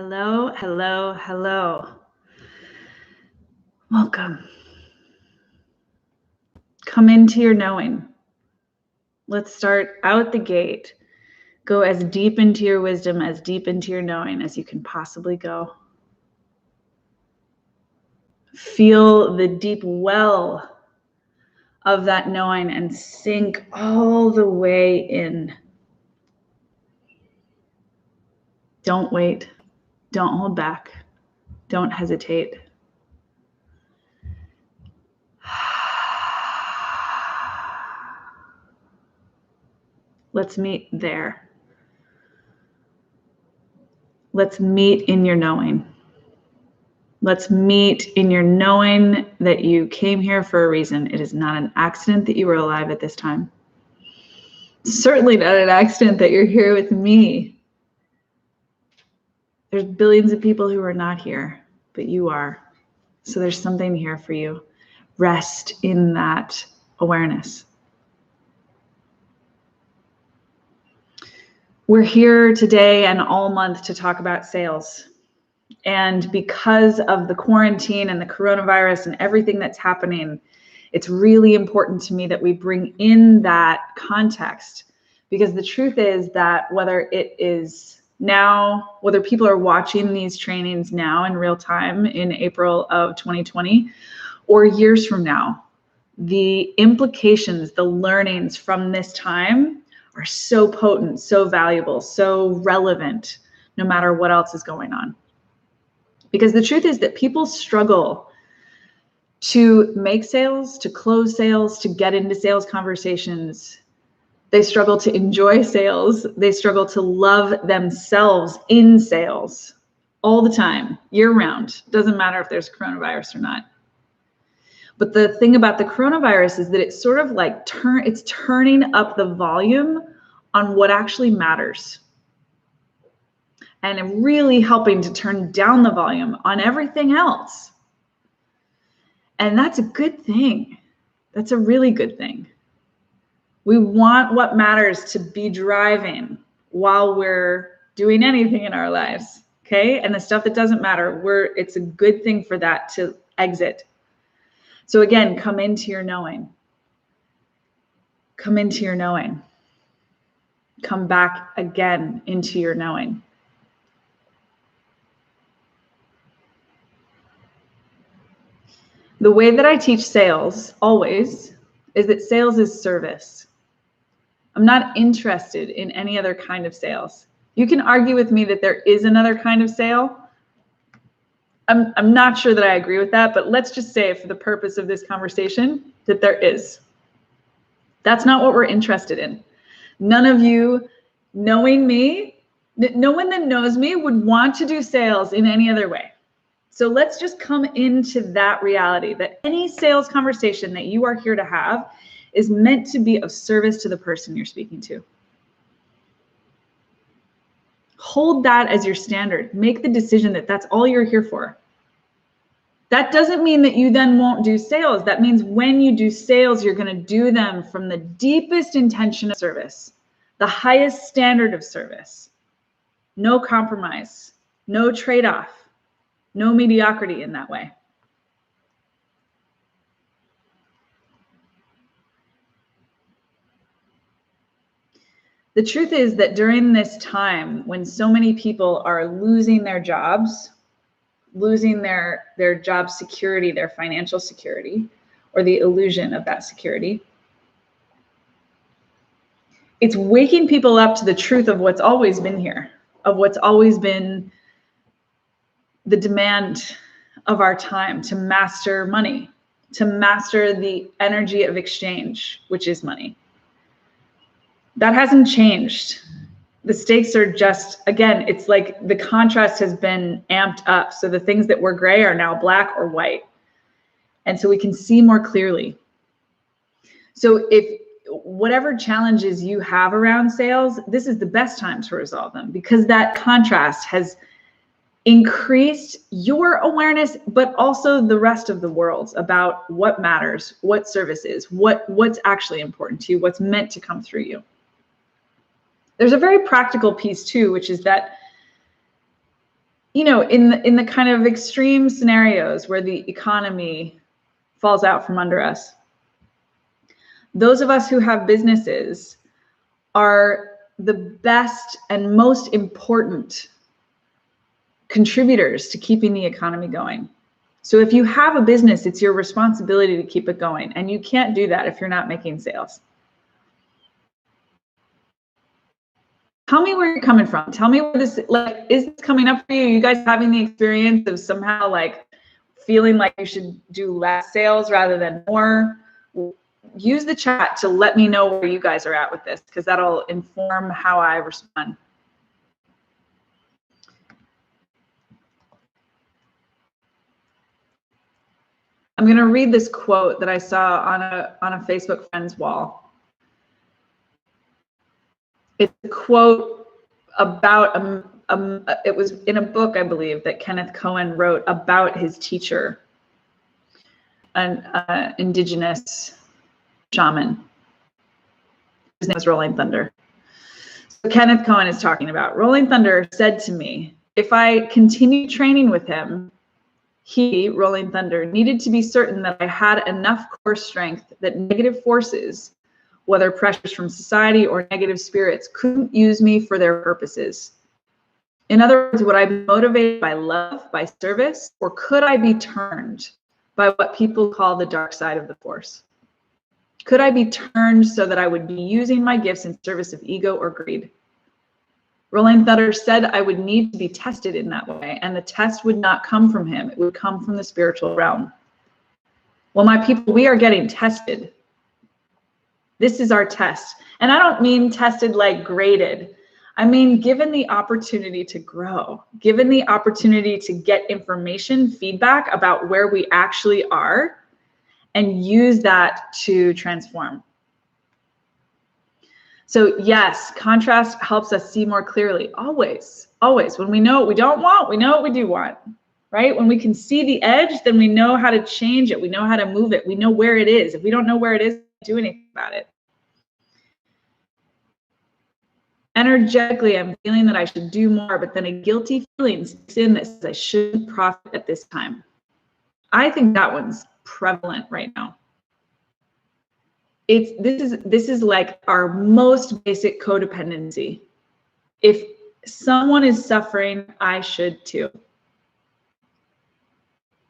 Hello, hello, hello. Welcome. Come into your knowing. Let's start out the gate. Go as deep into your wisdom, as deep into your knowing as you can possibly go. Feel the deep well of that knowing and sink all the way in. Don't wait. Don't hold back. Don't hesitate. Let's meet there. Let's meet in your knowing. Let's meet in your knowing that you came here for a reason. It is not an accident that you were alive at this time. Certainly not an accident that you're here with me. There's billions of people who are not here, but you are. So there's something here for you. Rest in that awareness. We're here today and all month to talk about sales. And because of the quarantine and the coronavirus and everything that's happening, it's really important to me that we bring in that context, because the truth is that whether it is now, whether people are watching these trainings now in real time in April of 2020 or years from now, the implications, the learnings from this time are so potent, so valuable, so relevant, no matter what else is going on. Because the truth is that people struggle to make sales, to close sales, to get into sales conversations. They struggle to enjoy sales. They struggle to love themselves in sales all the time, year round. Doesn't matter if there's coronavirus or not. But the thing about the coronavirus is that it's sort of like it's turning up the volume on what actually matters. And really helping to turn down the volume on everything else. And that's a good thing. That's a really good thing. We want what matters to be driving while we're doing anything in our lives, okay? And the stuff that doesn't matter, it's a good thing for that to exit. So again, come into your knowing. Come into your knowing. Come back again into your knowing. The way that I teach sales always is that sales is service. I'm not interested in any other kind of sales. You can argue with me that there is another kind of sale. I'm not sure that I agree with that, but let's just say for the purpose of this conversation that there is. That's not what we're interested in. None of you knowing me, no one that knows me would want to do sales in any other way. So let's just come into that reality that any sales conversation that you are here to have is meant to be of service to the person you're speaking to. Hold that as your standard. Make the decision that that's all you're here for. That doesn't mean that you then won't do sales. That means when you do sales, you're going to do them from the deepest intention of service, the highest standard of service. No compromise, no trade-off. No mediocrity in that way. The truth is that during this time when so many people are losing their jobs, losing their job security, their financial security, or the illusion of that security, it's waking people up to the truth of what's always been here, of what's always been the demand of our time, to master money, to master the energy of exchange, which is money. That hasn't changed. The stakes are just, again, it's like the contrast has been amped up. So the things that were gray are now black or white. And so we can see more clearly. So if whatever challenges you have around sales, this is the best time to resolve them, because that contrast has increased your awareness, but also the rest of the world about what matters, what service is, what's actually important to you, what's meant to come through you. There's a very practical piece too, which is that in the kind of extreme scenarios where the economy falls out from under us, those of us who have businesses are the best and most important contributors to keeping the economy going. So if you have a business, it's your responsibility to keep it going. And you can't do that if you're not making sales. Tell me where you're coming from. Tell me where this, like, is this coming up for you? You guys having the experience of somehow like feeling like you should do less sales rather than more? Use the chat to let me know where you guys are at with this, because that'll inform how I respond. I'm going to read this quote that I saw on a Facebook friend's wall. It's a quote about it was in a book, I believe, that Kenneth Cohen wrote about his teacher, an indigenous shaman. His name was Rolling Thunder. So Kenneth Cohen is talking about, Rolling Thunder said to me, if I continued training with him, he, Rolling Thunder, needed to be certain that I had enough core strength that negative forces, whether pressures from society or negative spirits, couldn't use me for their purposes. In other words, would I be motivated by love, by service, or could I be turned by what people call the dark side of the force? Could I be turned so that I would be using my gifts in service of ego or greed? Rolling Thunder said I would need to be tested in that way, and the test would not come from him. It would come from the spiritual realm. Well, my people, we are getting tested. This is our test. And I don't mean tested like graded. I mean, given the opportunity to grow, given the opportunity to get information, feedback about where we actually are, and use that to transform. So yes, contrast helps us see more clearly. Always, always. When we know what we don't want, we know what we do want, right? When we can see the edge, then we know how to change it. We know how to move it. We know where it is. If we don't know where it is, we can't do anything about it. Energetically, I'm feeling that I should do more, but then a guilty feeling sticks in that says I shouldn't profit at this time. I think that one's prevalent right now. This is like our most basic codependency. If someone is suffering, I should too.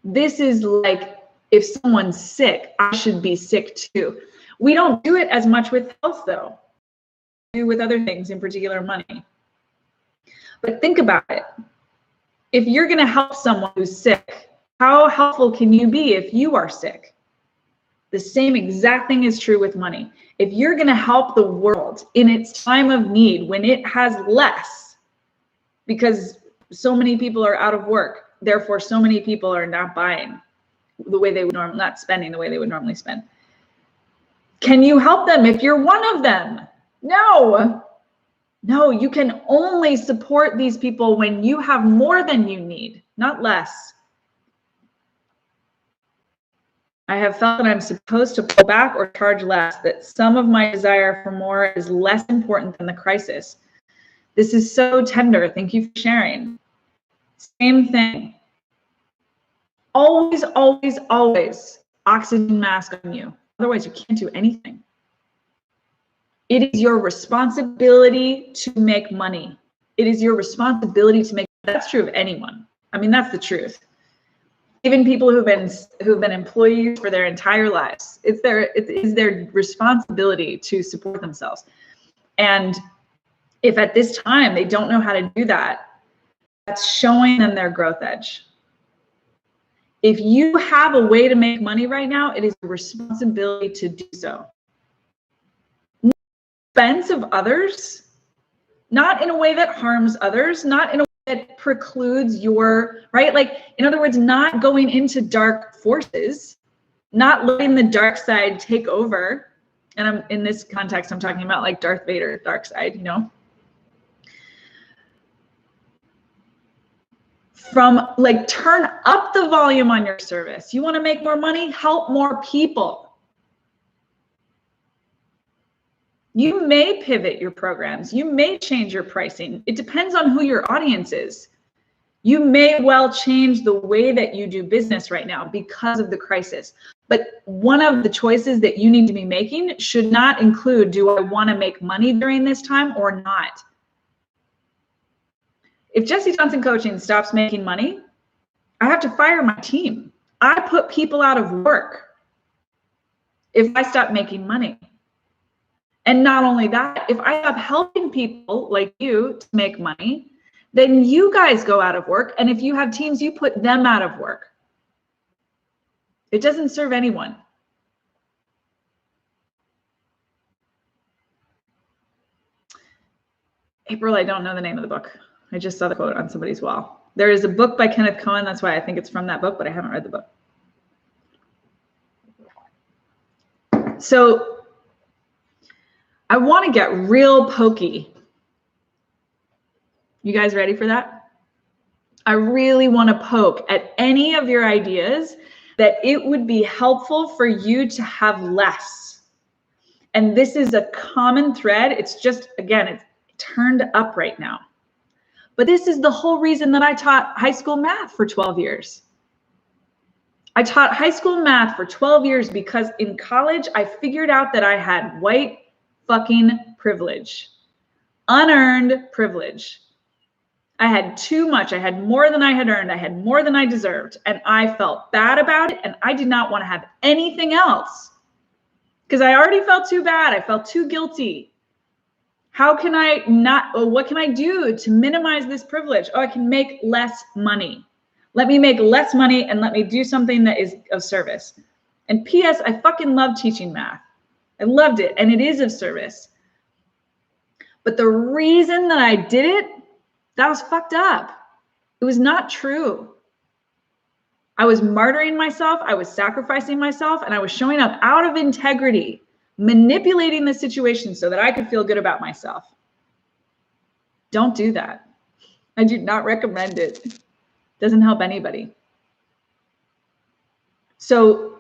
This is like, if someone's sick, I should be sick too. We don't do it as much with health though. We do with other things, in particular money. But think about it. If you're going to help someone who's sick, how helpful can you be if you are sick? The same exact thing is true with money. If you're going to help the world in its time of need, when it has less, because so many people are out of work, therefore so many people are not buying the way they would normally, not spending the way they would normally spend. Can you help them if you're one of them? No. No, you can only support these people when you have more than you need, not less. I have felt that I'm supposed to pull back or charge less, that some of my desire for more is less important than the crisis. This is so tender. Thank you for sharing. Same thing. Always, always, always oxygen mask on you. Otherwise, you can't do anything. It is your responsibility to make money. It is your responsibility to make. That's true of anyone. I mean, that's the truth. Even people who've been employees for their entire lives, it is their responsibility to support themselves. And if at this time they don't know how to do that, that's showing them their growth edge. If you have a way to make money right now, it is your responsibility to do so. Not at the expense of others, not in a way that harms others, not in a that precludes your, right? Like, in other words, not going into dark forces, not letting the dark side take over. And I'm in this context, I'm talking about like Darth Vader, dark side, you know? From like, turn up the volume on your service. You want to make more money? Help more people. You may pivot your programs. You may change your pricing. It depends on who your audience is. You may well change the way that you do business right now because of the crisis. But one of the choices that you need to be making should not include, do I want to make money during this time or not? If Jesse Johnson Coaching stops making money, I have to fire my team. I put people out of work if I stop making money. And not only that, if I stop helping people like you to make money, then you guys go out of work. And if you have teams, you put them out of work. It doesn't serve anyone. April, I don't know the name of the book. I just saw the quote on somebody's wall. There is a book by Kenneth Cohen. That's why I think it's from that book, but I haven't read the book. So I want to get real pokey. You guys ready for that? I really want to poke at any of your ideas that it would be helpful for you to have less. And this is a common thread. It's just, again, it's turned up right now. But this is the whole reason that I taught high school math for 12 years. I taught high school math for 12 years because in college, I figured out that I had white fucking privilege, unearned privilege. I had too much. I had more than I had earned. I had more than I deserved. And I felt bad about it. And I did not want to have anything else because I already felt too bad. I felt too guilty. How can I not, or what can I do to minimize this privilege? Oh, I can make less money. Let me make less money and let me do something that is of service. And P.S., I fucking love teaching math. I loved it. And it is of service. But the reason that I did it, that was fucked up. It was not true. I was martyring myself. I was sacrificing myself. And I was showing up out of integrity, manipulating the situation so that I could feel good about myself. Don't do that. I do not recommend it. Doesn't help anybody. So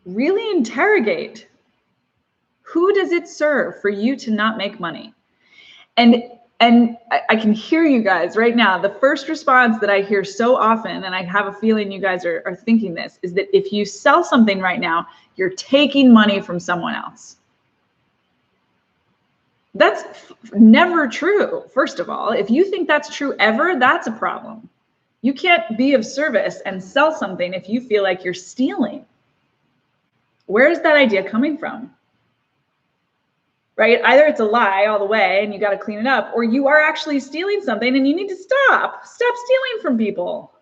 really interrogate, who does it serve for you to not make money? And I can hear you guys right now. The first response that I hear so often, and I have a feeling you guys are thinking this, is that if you sell something right now, you're taking money from someone else. That's never true, first of all. If you think that's true ever, that's a problem. You can't be of service and sell something if you feel like you're stealing. Where is that idea coming from? Right? Either it's a lie all the way and you got to clean it up, or you are actually stealing something and you need to stop. Stop stealing from people.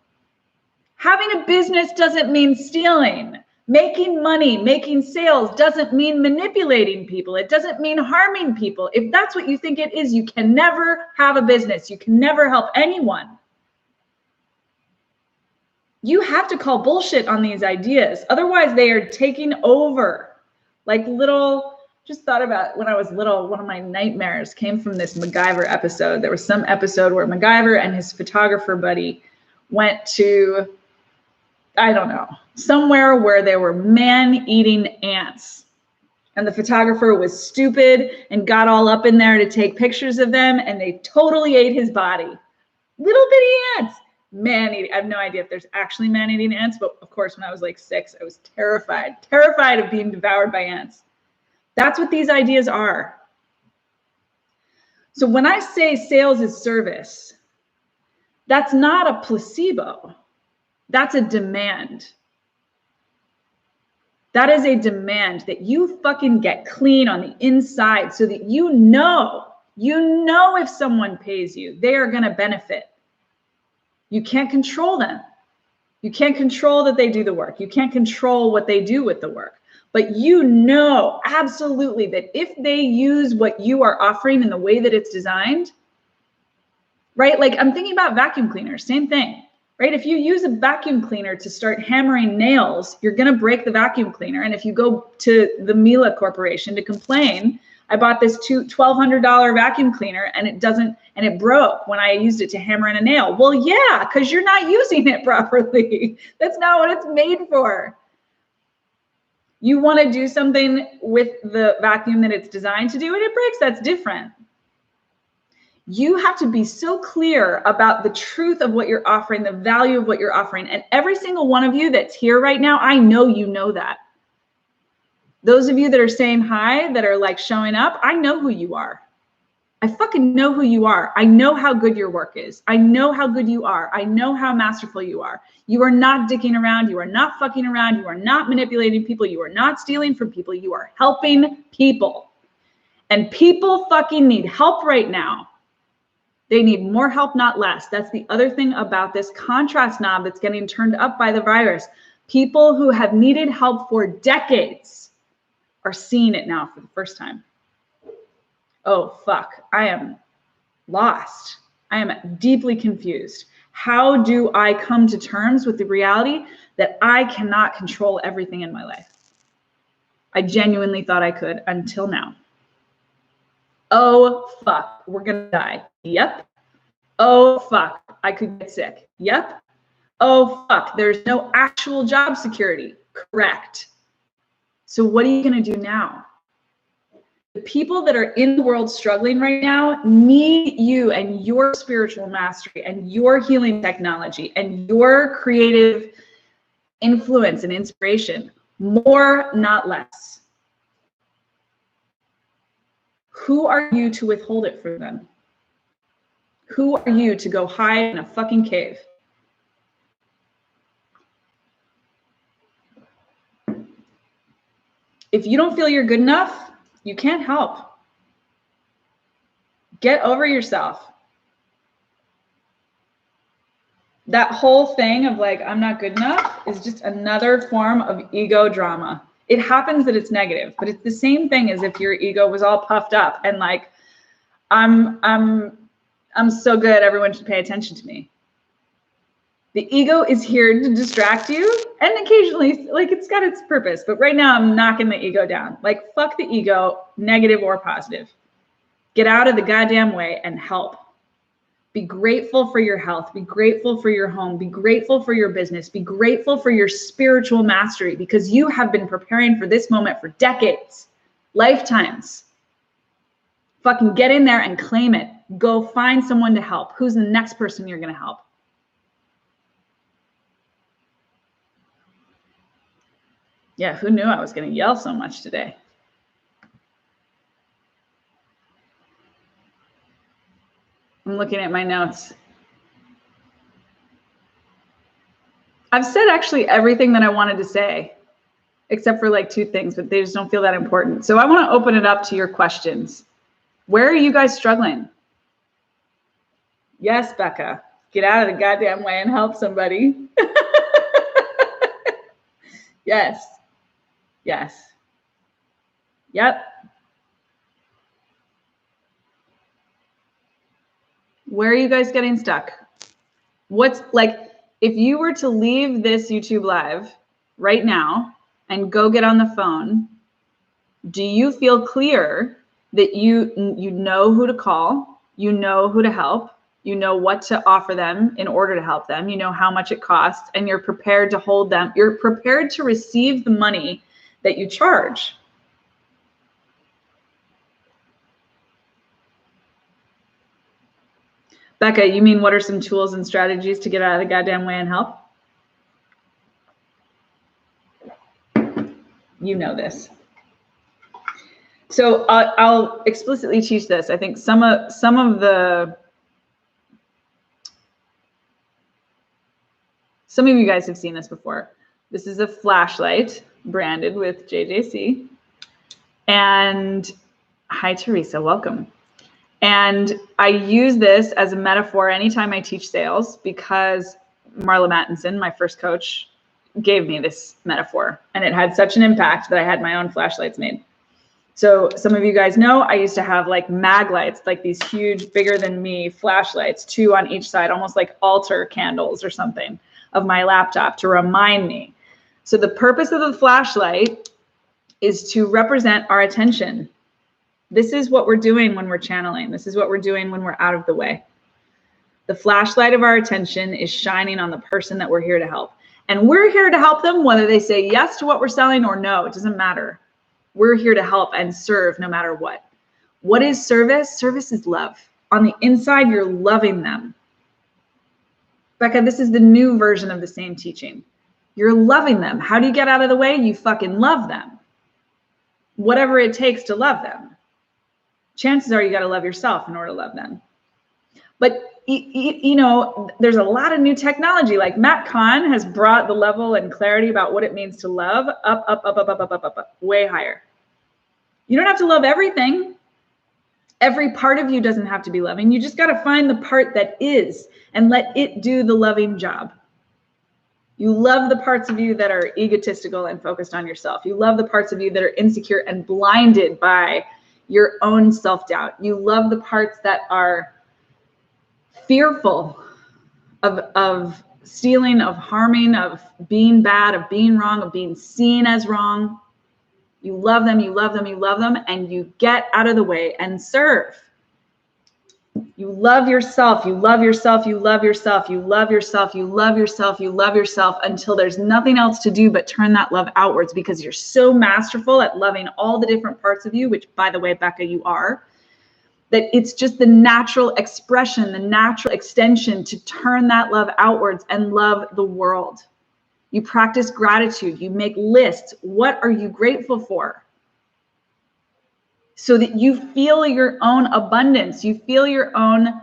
Having a business doesn't mean stealing. Making money, making sales doesn't mean manipulating people. It doesn't mean harming people. If that's what you think it is, you can never have a business. You can never help anyone. You have to call bullshit on these ideas. Otherwise, they are taking over. Like little, just thought about when I was little, one of my nightmares came from this MacGyver episode. There was some episode where MacGyver and his photographer buddy went to, I don't know, somewhere where there were man-eating ants. And the photographer was stupid and got all up in there to take pictures of them, and they totally ate his body. Little bitty ants. Man-eating. I have no idea if there's actually man-eating ants, but of course, when I was like 6, I was terrified of being devoured by ants. That's what these ideas are. So when I say sales is service, that's not a placebo. That's a demand. That is a demand that you fucking get clean on the inside so that you know if someone pays you, they are going to benefit. You can't control them. You can't control that they do the work. You can't control what they do with the work. But you know absolutely that if they use what you are offering in the way that it's designed, right? Like I'm thinking about vacuum cleaners, same thing, right? If you use a vacuum cleaner to start hammering nails, you're going to break the vacuum cleaner. And if you go to the Miele Corporation to complain, I bought this $1,200 vacuum cleaner and it broke when I used it to hammer in a nail. Well, yeah, because you're not using it properly. That's not what it's made for. You want to do something with the vacuum that it's designed to do and it breaks, that's different. You have to be so clear about the truth of what you're offering, the value of what you're offering. And every single one of you that's here right now, I know you know that. Those of you that are saying hi, that are like showing up, I know who you are. I fucking know who you are. I know how good your work is. I know how good you are. I know how masterful you are. You are not dicking around. You are not fucking around. You are not manipulating people. You are not stealing from people. You are helping people. And people fucking need help right now. They need more help, not less. That's the other thing about this contrast knob that's getting turned up by the virus. People who have needed help for decades are seeing it now for the first time. Oh, fuck, I am lost. I am deeply confused. How do I come to terms with the reality that I cannot control everything in my life? I genuinely thought I could until now. Oh, fuck, we're gonna die. Yep. Oh, fuck, I could get sick. Yep. Oh, fuck, there's no actual job security. Correct. So what are you gonna do now? The people that are in the world struggling right now need you and your spiritual mastery and your healing technology and your creative influence and inspiration. More, not less. Who are you to withhold it from them? Who are you to go hide in a fucking cave? If you don't feel you're good enough, you can't help. Get over yourself. That whole thing of like, I'm not good enough is just another form of ego drama. It happens that it's negative, but it's the same thing as if your ego was all puffed up and like, I'm so good, everyone should pay attention to me. The ego is here to distract you, and occasionally, like, it's got its purpose, but right now I'm knocking the ego down. Like, fuck the ego, negative or positive. Get out of the goddamn way and help. Be grateful for your health. Be grateful for your home. Be grateful for your business. Be grateful for your spiritual mastery, because you have been preparing for this moment for decades, lifetimes. Fucking get in there and claim it. Go find someone to help. Who's the next person you're going to help? Yeah, who knew I was going to yell so much today? I'm looking at my notes. I've said actually everything that I wanted to say, except for like 2 things, but they just don't feel that important. So I want to open it up to your questions. Where are you guys struggling? Yes, Becca, get out of the goddamn way and help somebody. Yes. Yes. Yep. Where are you guys getting stuck? What's like, if you were to leave this YouTube live right now and go get on the phone, do you feel clear that you know who to call, you know who to help, you know what to offer them in order to help them, you know how much it costs, and you're prepared to hold them, you're prepared to receive the money that you charge? Becca, you mean what are some tools and strategies to get out of the goddamn way and help? You know this. So I'll explicitly teach this. I think some of you guys have seen this before. This is a flashlight branded with JJC. And hi, Teresa, welcome. And I use this as a metaphor anytime I teach sales, because Marla Mattinson, my first coach, gave me this metaphor, and it had such an impact that I had my own flashlights made. So some of you guys know I used to have like mag lights, like these huge, bigger than me flashlights, 2 on each side, almost like altar candles or something, of my laptop to remind me. So the purpose of the flashlight is to represent our attention. This is what we're doing when we're channeling. This is what we're doing when we're out of the way. The flashlight of our attention is shining on the person that we're here to help. And we're here to help them whether they say yes to what we're selling or no. It doesn't matter. We're here to help and serve no matter what. What is service? Service is love. on the inside, you're loving them. Becca, this is the new version of the same teaching. You're loving them. How do you get out of the way? You fucking love them. Whatever it takes to love them. Chances are you got to love yourself in order to love them. But, you know, there's a lot of new technology. Like Matt Kahn has brought the level and clarity about what it means to love up, way higher. You don't have to love everything. Every part of you doesn't have to be loving. You just got to find the part that is and let it do the loving job. You love the parts of you that are egotistical and focused on yourself. You love the parts of you that are insecure and blinded by your own self-doubt. You love the parts that are fearful of stealing, of harming, of being bad, of being wrong, of being seen as wrong. You love them, you love them, you love them, and you get out of the way and serve. You love yourself, you love yourself, you love yourself, you love yourself, you love yourself, you love yourself until there's nothing else to do but turn that love outwards, because you're so masterful at loving all the different parts of you, which, by the way, Becca, you are, that it's just the natural expression, the natural extension to turn that love outwards and love the world. You practice gratitude. You make lists. What are you grateful for? So that you feel your own abundance. You feel your own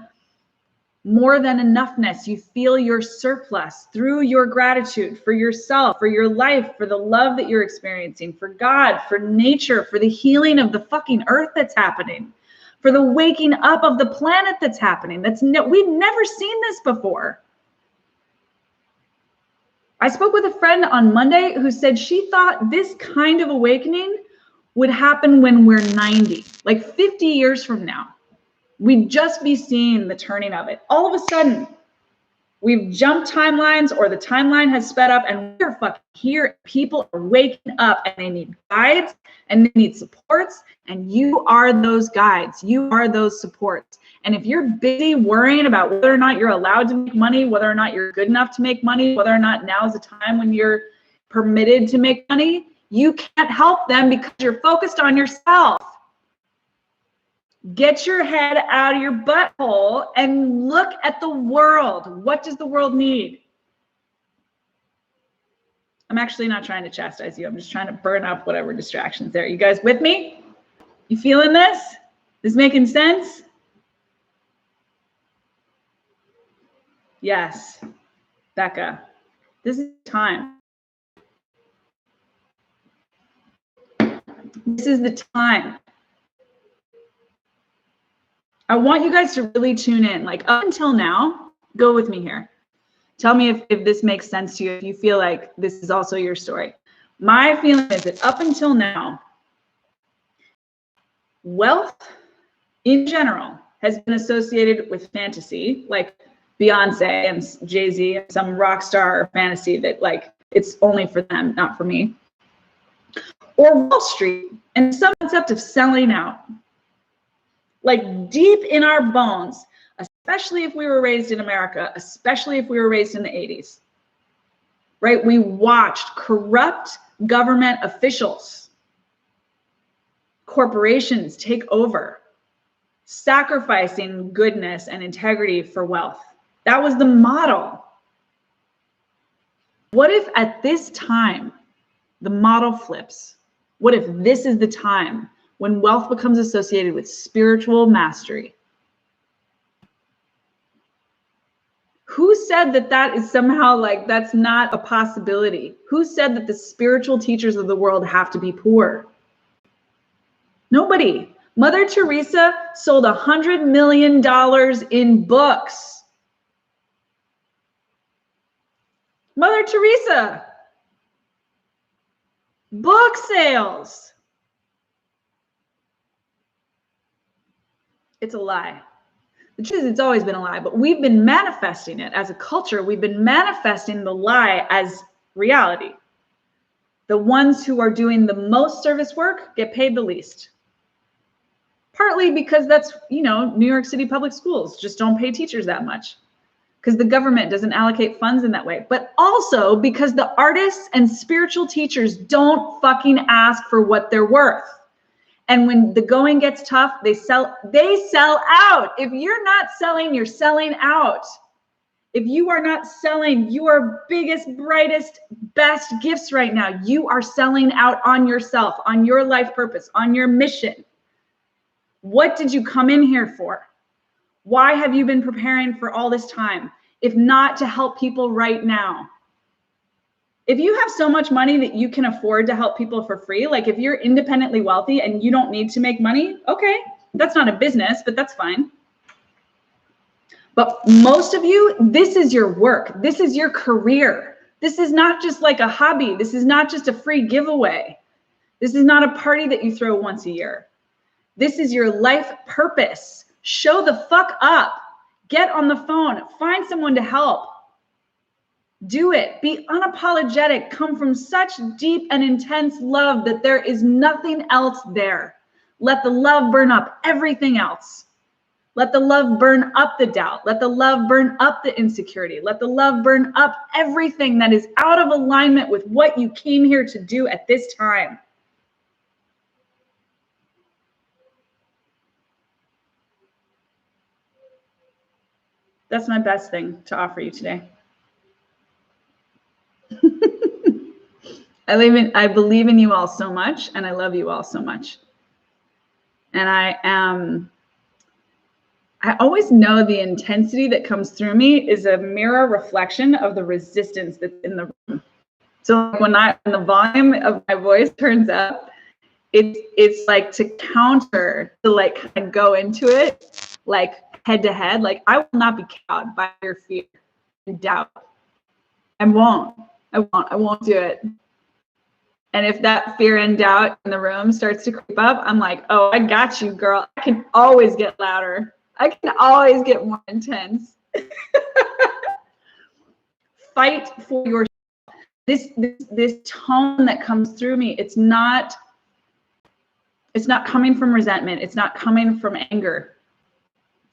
more than enoughness. You feel your surplus through your gratitude for yourself, for your life, for the love that you're experiencing, for God, for nature, for the healing of the fucking earth that's happening, for the waking up of the planet that's happening. We've never seen this before. I spoke with a friend on Monday who said she thought this kind of awakening would happen when we're 90, like 50 years from now. We'd just be seeing the turning of it. All of a sudden, we've jumped timelines, or the timeline has sped up, and we're fucking here. People are waking up and they need guides and they need supports, and you are those guides. You are those supports. And if you're busy worrying about whether or not you're allowed to make money, whether or not you're good enough to make money, whether or not now is the time when you're permitted to make money, you can't help them because you're focused on yourself. Get your head out of your butthole and look at the world. What does the world need? I'm actually not trying to chastise you. I'm just trying to burn up whatever distractions there. You guys with me? You feeling this? This making sense? Yes, Becca, this is time. This is the time. I want you guys to really tune in. Like up until now, go with me here. Tell me if this makes sense to you, if you feel like this is also your story. My feeling is that up until now, wealth in general has been associated with fantasy, like Beyonce and Jay-Z and some rock star fantasy that like it's only for them, not for me. Or Wall Street and some concept of selling out. Like deep in our bones, especially if we were raised in America, especially if we were raised in the 80s, right? We watched corrupt government officials, corporations take over, sacrificing goodness and integrity for wealth. That was the model. What if at this time, the model flips? What if this is the time when wealth becomes associated with spiritual mastery? Who said that that is somehow like, that's not a possibility? Who said that the spiritual teachers of the world have to be poor? Nobody. Mother Teresa sold $100 million in books. Mother Teresa. Book sales. It's a lie. The truth is, it's always been a lie, but we've been manifesting it as a culture. We've been manifesting the lie as reality. The ones who are doing the most service work get paid the least. Partly because that's, New York City public schools just don't pay teachers that much because the government doesn't allocate funds in that way. But also because the artists and spiritual teachers don't fucking ask for what they're worth. And when the going gets tough, they sell out. If you're not selling, you're selling out. If you are not selling your biggest, brightest, best gifts right now, you are selling out on yourself, on your life purpose, on your mission. What did you come in here for? Why have you been preparing for all this time? If not to help people right now. If you have so much money that you can afford to help people for free, like if you're independently wealthy and you don't need to make money, okay, that's not a business, but that's fine. But most of you, this is your work. This is your career. This is not just like a hobby. This is not just a free giveaway. This is not a party that you throw once a year. This is your life purpose. Show the fuck up. Get on the phone. Find someone to help. Do it. Be unapologetic. Come from such deep and intense love that there is nothing else there. Let the love burn up everything else. Let the love burn up the doubt. Let the love burn up the insecurity. Let the love burn up everything that is out of alignment with what you came here to do at this time. That's my best thing to offer you today. I believe in you all so much, and I love you all so much. And I always know the intensity that comes through me is a mirror reflection of the resistance that's in the room. So when the volume of my voice turns up, it's like to counter, to like kind of go into it, like head to head. Like I will not be cowed by your fear and doubt. I won't do it. And if that fear and doubt in the room starts to creep up, I'm like, oh, I got you, girl. I can always get louder. I can always get more intense. Fight for yourself. This tone that comes through me, it's not coming from resentment. It's not coming from anger.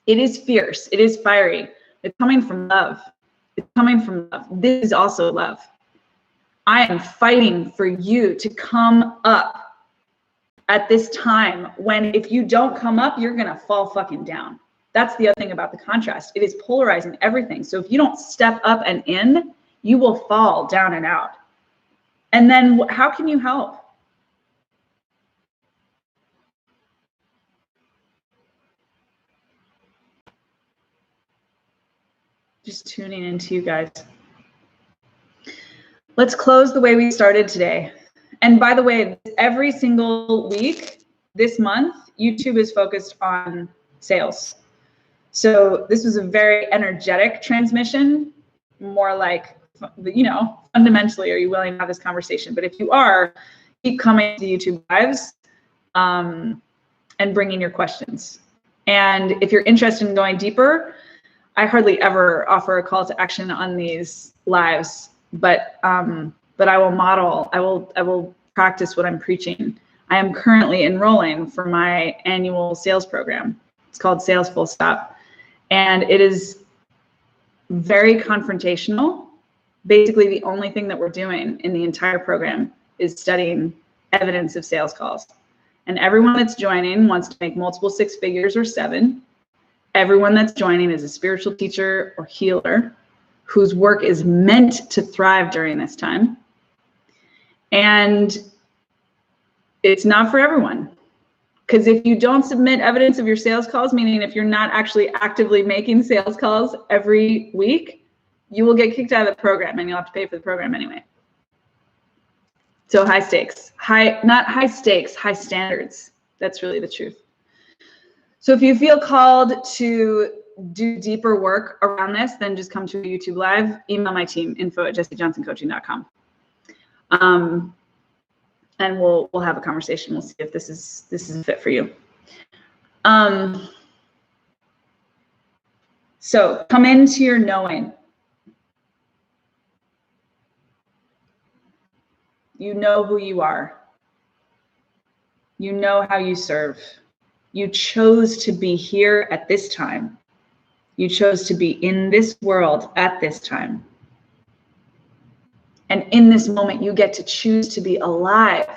It is fierce. It is fiery. It's coming from love. It's coming from love. This is also love. I am fighting for you to come up at this time when if you don't come up, you're going to fall fucking down. That's the other thing about the contrast. It is polarizing everything. So if you don't step up and in, you will fall down and out. And then how can you help? Just tuning into you guys. Let's close the way we started today. And by the way, every single week this month, YouTube is focused on sales. So this was a very energetic transmission, more like, you know, fundamentally, are you willing to have this conversation? But if you are, keep coming to YouTube lives and bringing your questions. And if you're interested in going deeper, I hardly ever offer a call to action on these lives, but I will model, I will practice what I'm preaching. I am currently enrolling for my annual sales program. It's called Sales Full Stop. And it is very confrontational. Basically, the only thing that we're doing in the entire program is studying evidence of sales calls. And everyone that's joining wants to make multiple six figures or seven. Everyone that's joining is a spiritual teacher or healer whose work is meant to thrive during this time. And it's not for everyone. Because if you don't submit evidence of your sales calls, meaning if you're not actually actively making sales calls every week, you will get kicked out of the program and you'll have to pay for the program anyway. So high stakes, not high stakes, high standards. That's really the truth. So if you feel called to do deeper work around this, then just come to a YouTube live, email my team, info@jessiejohnsoncoaching.com. And we'll have a conversation. We'll see if this is a fit for you. So come into your knowing. You know who you are. You know how you serve. You chose to be here at this time. You chose to be in this world at this time. And in this moment, you get to choose to be alive.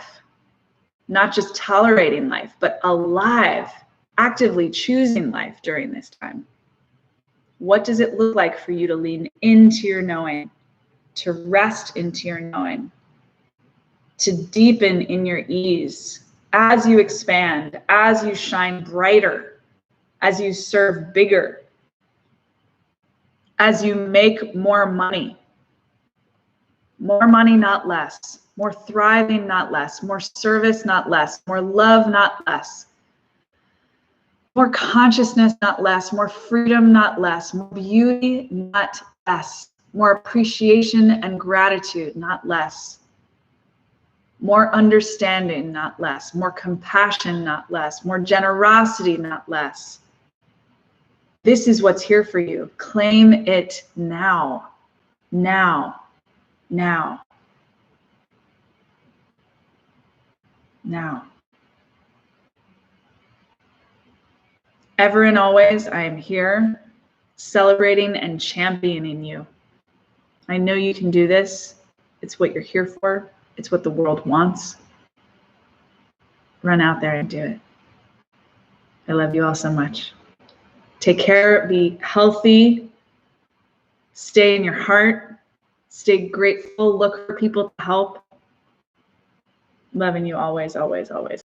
not just tolerating life, but alive, actively choosing life during this time. What does it look like for you to lean into your knowing, to rest into your knowing, to deepen in your ease as you expand, as you shine brighter, as you serve bigger, as you make more money, not less, more thriving, not less, more service, not less, more love, not less, more consciousness, not less, more freedom, not less, more beauty, not less, more appreciation and gratitude, not less, more understanding, not less, more compassion, not less, more generosity, not less. This is what's here for you. Claim it now, now, now, now. Ever and always, I am here celebrating and championing you. I know you can do this. It's what you're here for. It's what the world wants. Run out there and do it. I love you all so much. Take care, be healthy, stay in your heart, stay grateful, look for people to help. Loving you always, always, always.